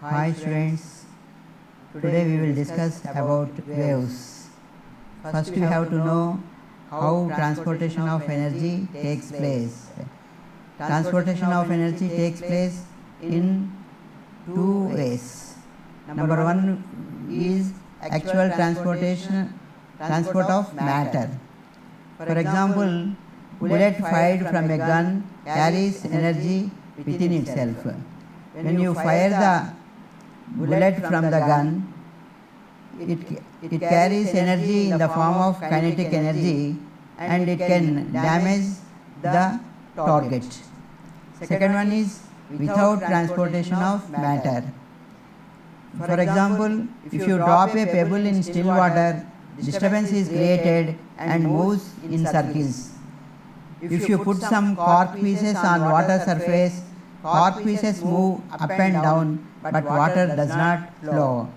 Hi students, today we will discuss about waves. First we have to know how transportation of energy takes place. Transportation of energy takes place in two ways. Number one is actual transport of matter. For example, bullet fired from a gun carries energy within itself. When you fire the bullet from the gun, it carries energy in the form of kinetic energy and it can damage the target. Second one is without transportation of matter. For example, if you drop a pebble in still water, disturbance is created and moves in circles. If you put some cork pieces on water surface, cork pieces move up and down, but water does not flow.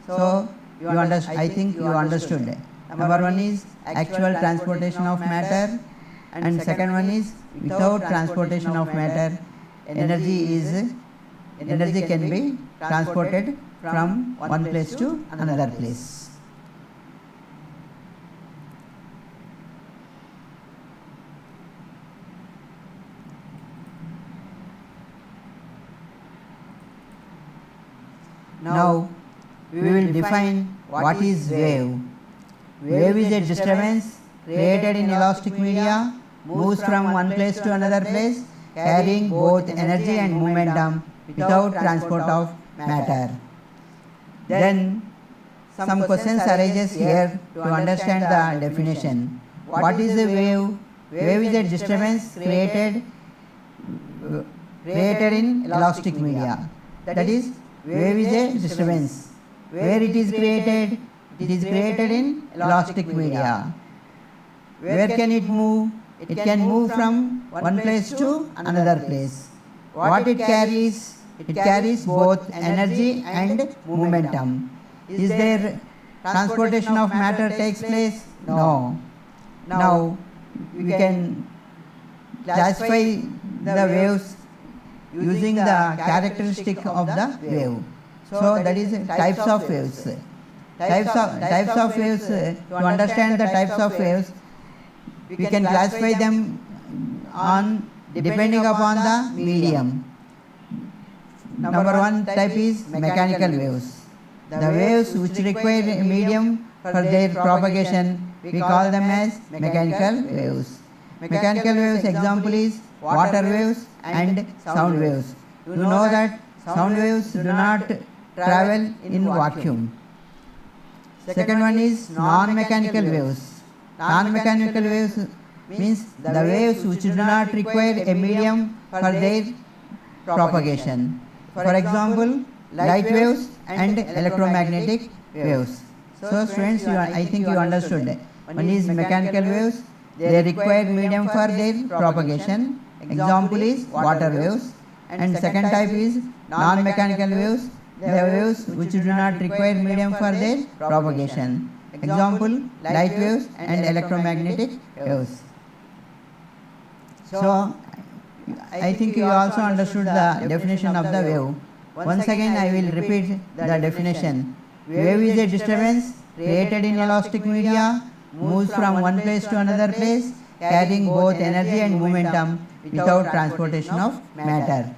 So, I think you understood. Number one is actual transportation of matter, and second one is without transportation of matter, energy can be transported from one place to another place. Now, we will define what is wave. Wave is a disturbance created in elastic media, moves from one place to another place, carrying both energy and momentum without transport of matter. Then, some questions arises here to understand the definition. What is a wave? Wave is a disturbance created in elastic media. That is, wave is a disturbance. Where it is created? It is created in elastic media. Where can it move? It can move from one place to another place. What it carries? It carries both energy and momentum. Is there transportation of matter takes place? No. Now we can classify the waves using the characteristic of the wave. So that is types of waves. Types of waves. To understand the types of waves, we can classify them on depending upon the medium. Number one type is mechanical waves. The waves which require a medium for their propagation, we call them as mechanical waves. Mechanical waves example is water waves and sound waves. You know that sound waves do not travel in vacuum. Second one is non-mechanical waves. Non-mechanical waves means the waves which do not require a medium for their propagation. For example, light waves and electromagnetic waves. So students, I think you understood. One is mechanical waves, they require medium for their propagation. Example is water waves. And second type is non-mechanical waves, the waves which do not require medium for their propagation. Example, light waves and electromagnetic waves. So, I think you also understood the definition of the wave. Once again, I will repeat the definition. Wave is a disturbance created in elastic media, moves from one place to another place, carrying both energy and momentum without transportation of matter.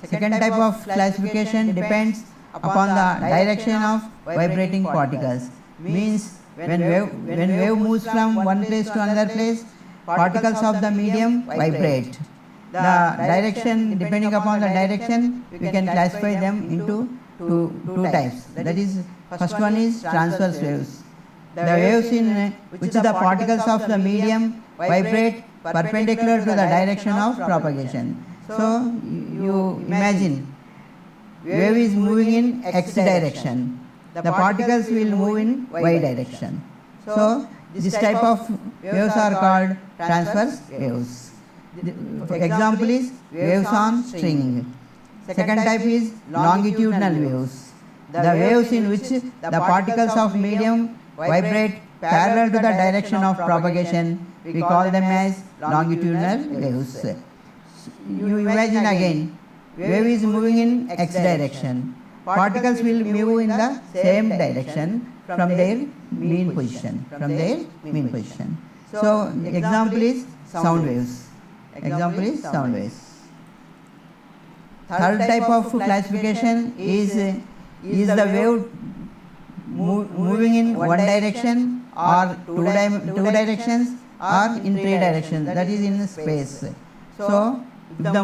Second type of classification depends upon the direction of vibrating particles. Means when wave moves from one place to another place, particles of the medium vibrate. The direction, depending upon the direction, we can classify them into two types. That is, first one is transverse waves. The waves in which the particles of the medium vibrate perpendicular to the direction of propagation. So you imagine wave is moving in x direction. The particles will move in y direction. So this type of waves are called transverse waves. Example is waves on string. Second type is longitudinal waves. The waves in which the particles of medium vibrate parallel to the direction of propagation, we call them as longitudinal waves. You imagine again, wave is moving in x direction. Particles will move in the same direction from their mean position. So example is sound waves. Third type of classification is the wave moving in one direction or two directions or in three directions, that is in space. So if the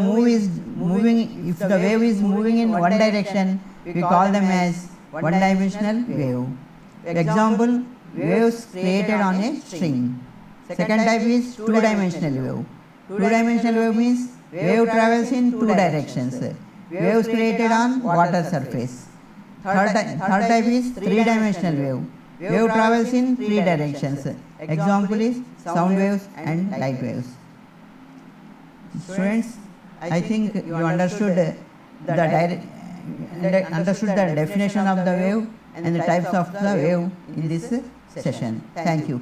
wave is moving in one direction, we call them as one-dimensional wave. Example, waves created on a string. Second type is two-dimensional wave. Two-dimensional wave means wave travels in two directions. Waves created on water surface. Third type is three-dimensional wave. Wave travels in three directions. Example is sound waves and light waves. Students, I think you understood the definition of the wave and the types of the wave in this session. Thank you.